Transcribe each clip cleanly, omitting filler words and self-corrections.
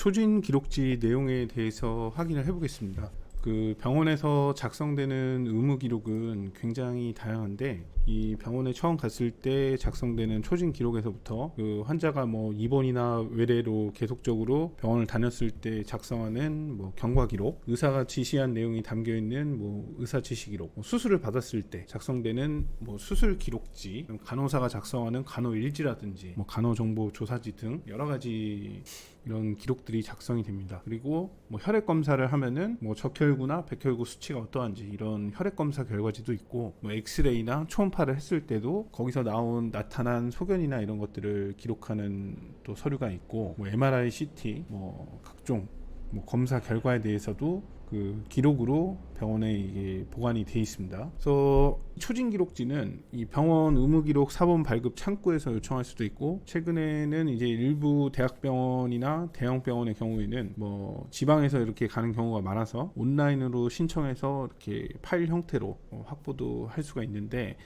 초진 기록지 내용에 대해서 확인을 해보겠습니다. 그 병원에서 작성되는 의무 기록은 굉장히 다양한데, 이 병원에 처음 갔을 때 작성되는 초진 기록에서부터 그 환자가 뭐 입원이나 외래로 계속적으로 병원을 다녔을 때 작성하는 뭐 경과 기록, 의사가 지시한 내용이 담겨 있는 뭐 의사 지시 기록, 뭐 수술을 받았을 때 작성되는 뭐 수술 기록지, 간호사가 작성하는 간호 일지라든지 뭐 간호 정보 조사지 등 여러 가지 이런 기록들이 작성이 됩니다. 그리고 뭐 혈액 검사를 하면은 뭐 적혈구나 백혈구 수치가 어떠한지 이런 혈액 검사 결과지도 있고, 뭐 엑스레이나 초음파를 했을 때도 거기서 나타난 소견이나 이런 것들을 기록하는 또 서류가 있고, 뭐 MRI, CT, 뭐 각종 뭐 검사 결과에 대해서도 그 기록으로 병원에 이게 보관이 돼 있습니다. 그래서 초진 기록지는 이 병원 의무 기록 사본 발급 창구에서 요청할 수도 있고, 최근에는 이제 일부 대학병원이나 대형 병원의 경우에는 뭐 지방에서 이렇게 가는 경우가 많아서 온라인으로 신청해서 이렇게 파일 형태로 확보도 할 수가 있는데,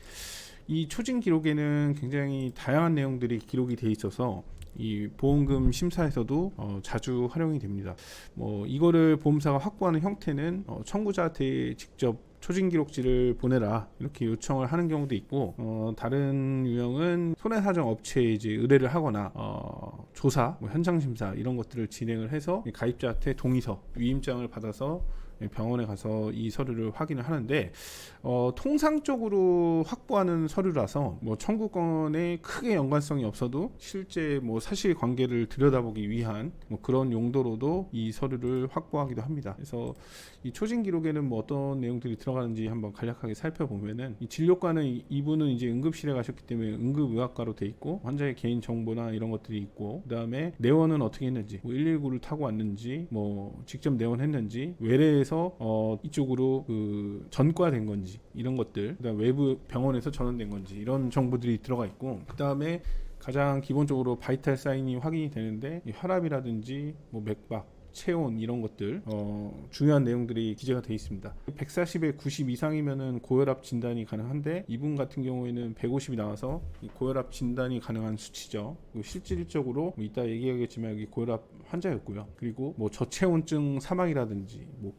이 초진 기록에는 굉장히 다양한 내용들이 기록이 돼 있어서 이 보험금 심사에서도 자주 활용이 됩니다. 뭐 이거를 보험사가 확보하는 형태는 청구자한테 직접 초진 기록지를 보내라 이렇게 요청을 하는 경우도 있고, 다른 유형은 손해사정 업체에 이제 의뢰를 하거나 조사, 뭐 현장 심사 이런 것들을 진행을 해서 가입자한테 동의서, 위임장을 받아서 병원에 가서 이 서류를 확인을 하는데, 통상적으로 확보하는 서류라서 뭐 청구권에 크게 연관성이 없어도 실제 뭐 사실관계를 들여다보기 위한 뭐 그런 용도로도 이 서류를 확보하기도 합니다. 그래서 이 초진 기록에는 뭐 어떤 내용들이 들어가는지 한번 간략하게 살펴보면은, 이 진료과는 이분은 이제 응급실에 가셨기 때문에 응급의학과로 돼 있고, 환자의 개인 정보나 이런 것들이 있고, 그다음에 내원은 어떻게 했는지, 뭐 119를 타고 왔는지, 뭐 직접 내원했는지, 외래에서 이쪽으로 그 전과된 건지 이런 것들, 그다음 외부 병원에서 전원된 건지 이런 정보들이 들어가 있고, 그다음에 가장 기본적으로 바이탈 사인이 확인이 되는데, 혈압이라든지 뭐 맥박, 체온 이런 것들 중요한 내용들이 기재가 되어 있습니다. 140에 90 이상이면은 고혈압 진단이 가능한데, 이분 같은 경우에는 150이 나와서 고혈압 진단이 가능한 수치죠. 실질적으로 뭐 이따 얘기하겠지만 여기 고혈압 환자였고요. 그리고 뭐 저체온증 사망이라든지 뭐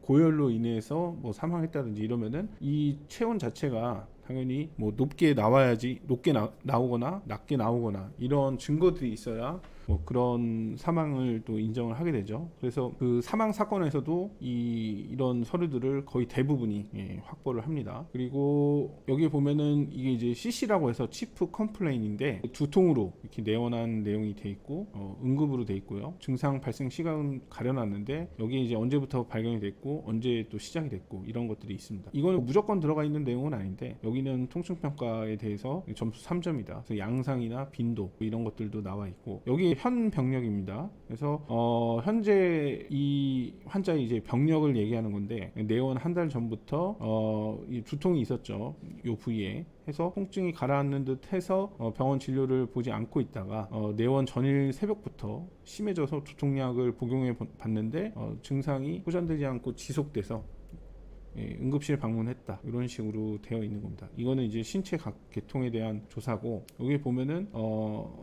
고열로 인해서 뭐 사망했다든지 이러면은 이 체온 자체가 당연히 뭐 높게 나와야지, 높게 나오거나 낮게 나오거나 이런 증거들이 있어야 뭐 그런 사망을 또 인정을 하게 되죠. 그래서 그 사망 사건에서도 이런 서류들을 거의 대부분이 확보를 합니다. 그리고 여기 보면은 이게 이제 CC라고 해서 치프 컴플레인인데, 두통으로 이렇게 내원한 내용이 돼 있고, 응급으로 돼 있고요. 증상 발생 시간은 가려놨는데 여기 이제 언제부터 발견이 됐고 언제 또 시작이 됐고 이런 것들이 있습니다. 이거는 무조건 들어가 있는 내용은 아닌데, 여기는 통증평가에 대해서 점수 3점이다. 그래서 양상이나 빈도 이런 것들도 나와 있고, 여기 현 병력입니다. 그래서 현재 이 환자의 이제 병력을 얘기하는 건데, 내원 한 달 전부터 이 두통이 있었죠. 요 부위에. 해서 통증이 가라앉는 듯 해서 병원 진료를 보지 않고 있다가 내원 전일 새벽부터 심해져서 두통약을 복용해 봤는데 증상이 호전되지 않고 지속돼서 응급실 방문했다, 이런 식으로 되어 있는 겁니다. 이거는 이제 신체 각 계통에 대한 조사고, 여기 보면은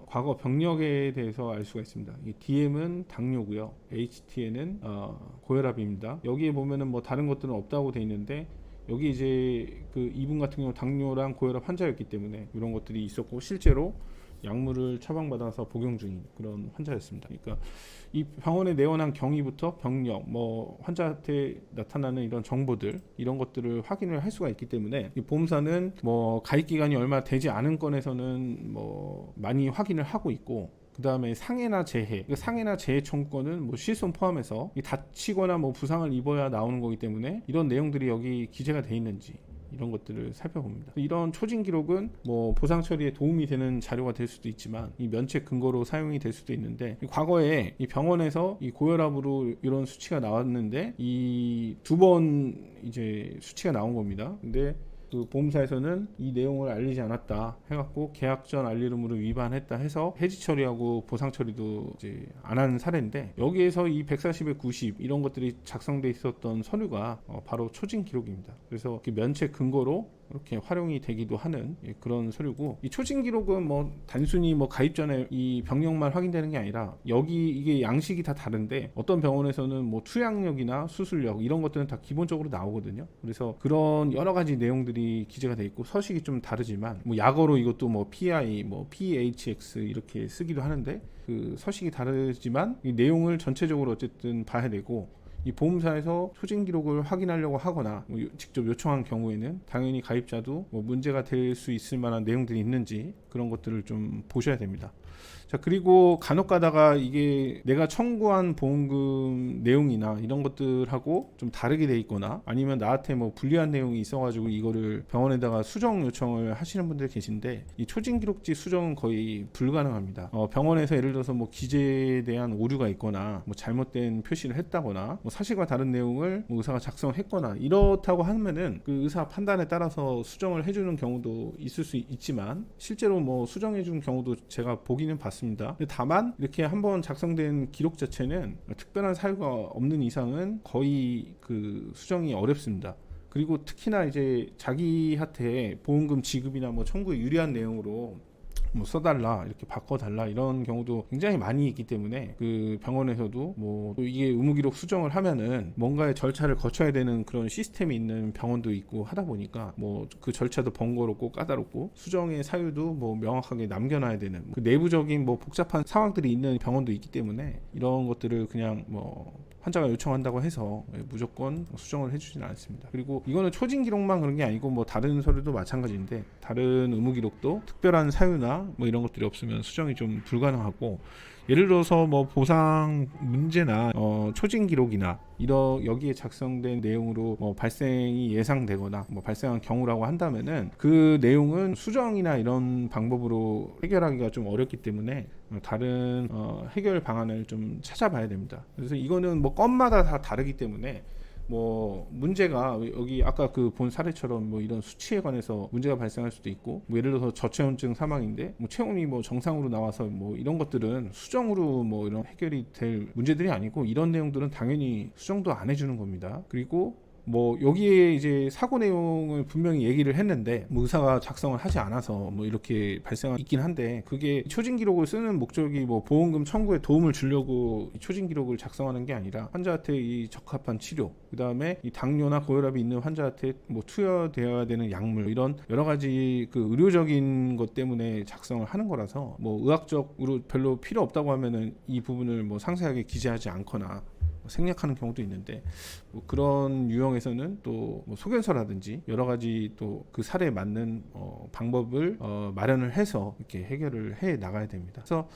과거 병력에 대해서 알 수가 있습니다. 이 DM은 당뇨고요, HTN은 고혈압입니다. 여기에 보면은 뭐 다른 것들은 없다고 돼 있는데, 여기 이제 그 이분 같은 경우 당뇨랑 고혈압 환자였기 때문에 이런 것들이 있었고, 실제로 약물을 처방받아서 복용 중인 그런 환자였습니다. 그러니까 이 병원에 내원한 경위부터 병력, 뭐 환자한테 나타나는 이런 정보들, 이런 것들을 확인을 할 수가 있기 때문에 이 보험사는 뭐 가입 기간이 얼마 되지 않은 건에서는 뭐 많이 확인을 하고 있고, 그 다음에 상해나 재해, 상해나 재해 청구권은 뭐 실손 포함해서 다치거나 뭐 부상을 입어야 나오는 거기 때문에 이런 내용들이 여기 기재가 돼 있는지 이런 것들을 살펴봅니다. 이런 초진 기록은 뭐 보상 처리에 도움이 되는 자료가 될 수도 있지만, 이 면책 근거로 사용이 될 수도 있는데, 과거에 이 병원에서 이 고혈압으로 이런 수치가 나왔는데 이 두 번 이제 수치가 나온 겁니다. 근데 그 보험사에서는 이 내용을 알리지 않았다 해갖고 계약 전 알릴 의무를 위반했다 해서 해지 처리하고 보상 처리도 이제 안 하는 사례인데, 여기에서 이 140에 90 이런 것들이 작성돼 있었던 서류가 바로 초진 기록입니다. 그래서 면책 근거로 이렇게 활용이 되기도 하는 그런 서류고, 이 초진 기록은 뭐 단순히 뭐 가입 전에 이 병력만 확인되는 게 아니라 여기 이게 양식이 다 다른데, 어떤 병원에서는 뭐 투약력이나 수술력 이런 것들은 다 기본적으로 나오거든요. 그래서 그런 여러 가지 내용들이 기재가 돼 있고, 서식이 좀 다르지만 뭐 약어로 이것도 뭐 PI, 뭐 PHX 이렇게 쓰기도 하는데, 그 서식이 다르지만 이 내용을 전체적으로 어쨌든 봐야 되고, 이 보험사에서 초진 기록을 확인하려고 하거나 뭐 직접 요청한 경우에는 당연히 가입자도 뭐 문제가 될 수 있을 만한 내용들이 있는지 그런 것들을 좀 보셔야 됩니다. 자, 그리고 간혹 가다가 이게 내가 청구한 보험금 내용이나 이런 것들하고 좀 다르게 돼 있거나, 아니면 나한테 뭐 불리한 내용이 있어가지고 이거를 병원에다가 수정 요청을 하시는 분들 계신데, 이 초진 기록지 수정은 거의 불가능합니다. 병원에서 예를 들어서 뭐 기재에 대한 오류가 있거나 뭐 잘못된 표시를 했다거나 뭐 사실과 다른 내용을 뭐 의사가 작성했거나 이렇다고 하면은 그 의사 판단에 따라서 수정을 해주는 경우도 있을 수 있지만, 실제로 뭐 수정해준 경우도 제가 보기는 봤습니다. 다만 이렇게 한번 작성된 기록 자체는 특별한 사유가 없는 이상은 거의 그 수정이 어렵습니다. 그리고 특히나 이제 자기한테 보험금 지급이나 뭐 청구에 유리한 내용으로 뭐 써달라, 이렇게 바꿔달라 이런 경우도 굉장히 많이 있기 때문에, 그 병원에서도 뭐 이게 의무기록 수정을 하면은 뭔가의 절차를 거쳐야 되는 그런 시스템이 있는 병원도 있고 하다 보니까, 뭐 그 절차도 번거롭고 까다롭고 수정의 사유도 뭐 명확하게 남겨놔야 되는 그 내부적인 뭐 복잡한 상황들이 있는 병원도 있기 때문에, 이런 것들을 그냥 뭐 환자가 요청한다고 해서 무조건 수정을 해주지는 않습니다. 그리고 이거는 초진 기록만 그런 게 아니고 뭐 다른 서류도 마찬가지인데, 다른 의무 기록도 특별한 사유나 뭐 이런 것들이 없으면 수정이 좀 불가능하고, 예를 들어서 뭐 보상 문제나 초진 기록이나 여기에 작성된 내용으로 뭐 발생이 예상되거나 뭐 발생한 경우라고 한다면은, 그 내용은 수정이나 이런 방법으로 해결하기가 좀 어렵기 때문에 다른 해결 방안을 좀 찾아봐야 됩니다. 그래서 이거는 뭐 건마다 다 다르기 때문에, 뭐 문제가 여기 아까 그 본 사례처럼 뭐 이런 수치에 관해서 문제가 발생할 수도 있고, 뭐 예를 들어서 저체온증 사망인데 뭐 체온이 뭐 정상으로 나와서 뭐 이런 것들은 수정으로 뭐 이런 해결이 될 문제들이 아니고, 이런 내용들은 당연히 수정도 안 해주는 겁니다. 그리고 뭐 여기에 이제 사고 내용을 분명히 얘기를 했는데 뭐 의사가 작성을 하지 않아서 뭐 이렇게 발생한 있긴 한데, 그게 초진 기록을 쓰는 목적이 뭐 보험금 청구에 도움을 주려고 초진 기록을 작성하는 게 아니라, 환자한테 이 적합한 치료, 그 다음에 이 당뇨나 고혈압이 있는 환자한테 뭐 투여되어야 되는 약물, 이런 여러 가지 그 의료적인 것 때문에 작성을 하는 거라서, 뭐 의학적으로 별로 필요 없다고 하면은 이 부분을 뭐 상세하게 기재하지 않거나 생략하는 경우도 있는데, 뭐 그런 유형에서는 또 뭐 소견서라든지 여러 가지 또 그 사례에 맞는 방법을 마련을 해서 이렇게 해결을 해 나가야 됩니다. 그래서